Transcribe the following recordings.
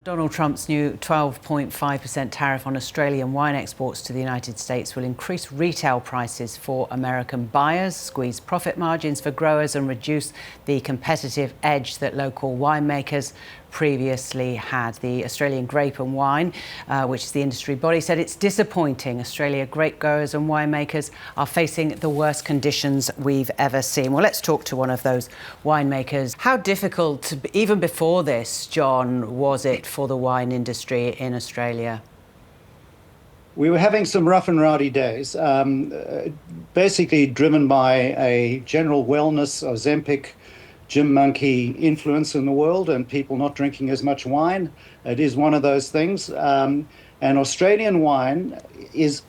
Donald Trump's new 12.5% tariff on Australian wine exports to the United States will increase retail prices for American buyers, squeeze profit margins for growers and reduce the competitive edge that local winemakers previously had. The Australian Grape and Wine, which is the industry body, said it's disappointing. Australia grape growers and winemakers are facing the worst conditions we've ever seen. Well, let's talk to one of those winemakers. How difficult, even before this, John, was it for the wine industry in Australia? We were having some rough and rowdy days, basically driven by a general wellness, Ozempic, gym monkey influence in the world and people not drinking as much wine. It is one of those things. And Australian wine is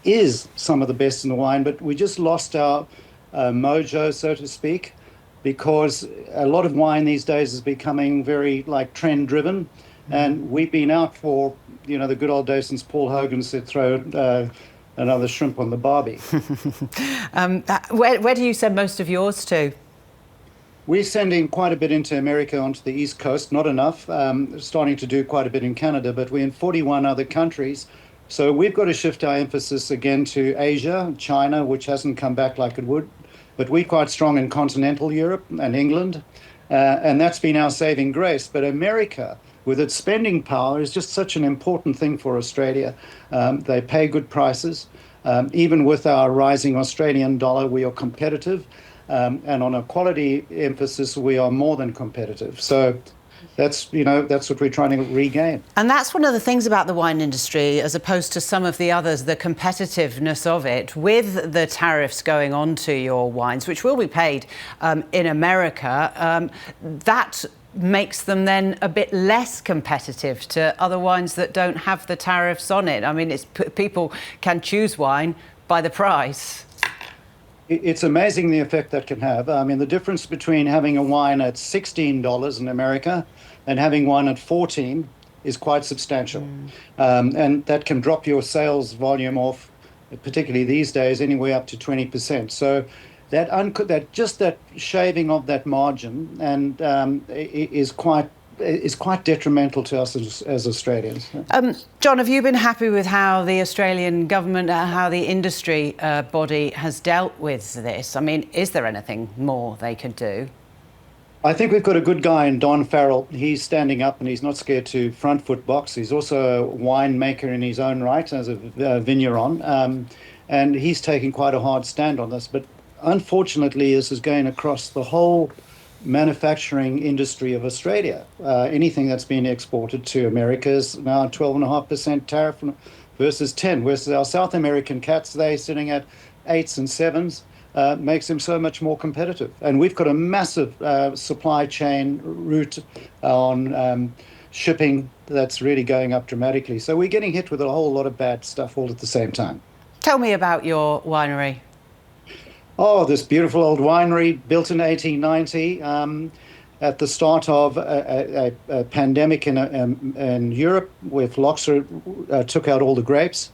some of the best in the wine, but we just lost our mojo, so to speak, because a lot of wine these days is becoming very trend driven. And we've been out for, the good old days since Paul Hogan said throw another shrimp on the barbie. Where do you send most of yours to? We're sending quite a bit into America, onto the East Coast, not enough, starting to do quite a bit in Canada, but we're in 41 other countries. So we've got to shift our emphasis again to Asia, China, which hasn't come back like it would, but we're quite strong in continental Europe and England, and that's been our saving grace. But America, with its spending power, is just such an important thing for Australia. They pay good prices. Even with our rising Australian dollar, we are competitive. And on a quality emphasis, we are more than competitive. So that's what we're trying to regain. And that's one of the things about the wine industry, as opposed to some of the others, the competitiveness of it. With the tariffs going on to your wines, which will be paid in America, that makes them then a bit less competitive to other wines that don't have the tariffs on it. I mean, people can choose wine by the price. It's amazing the effect that can have. I mean, the difference between having a wine at $16 in America and having one at $14 is quite substantial. And that can drop your sales volume off, particularly these days, anywhere up to 20%. So that shaving of that margin and is quite detrimental to us as Australians. John, have you been happy with how the Australian government, how the industry body has dealt with this? I mean, is there anything more they could do? I think we've got a good guy in Don Farrell. He's standing up and he's not scared to front foot box. He's also a winemaker in his own right as a vigneron. And he's taking quite a hard stand on this. But unfortunately, this is going across the whole manufacturing industry of Australia. Anything that's been exported to America is now 12.5% tariff versus 10, whereas our South American cats, they're sitting at 8s and 7s, makes them so much more competitive. And we've got a massive supply chain route on shipping that's really going up dramatically. So we're getting hit with a whole lot of bad stuff all at the same time. Tell me about your winery. Oh, this beautiful old winery built in 1890 at the start of a pandemic in Europe, where phylloxera took out all the grapes.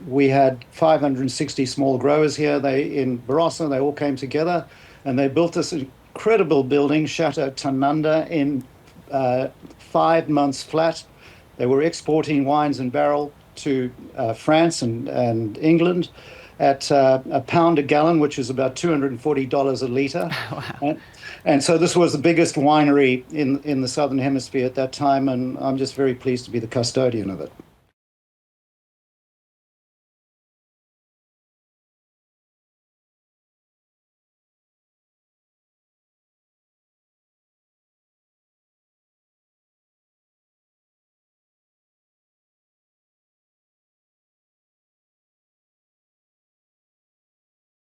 We had 560 small growers here. In Barossa, they all came together and they built this incredible building, Chateau Tanunda, in 5 months flat. They were exporting wines in barrel to France and England at £1 a gallon, which is about $240 a litre. Wow. And so this was the biggest winery in the Southern Hemisphere at that time, and I'm just very pleased to be the custodian of it.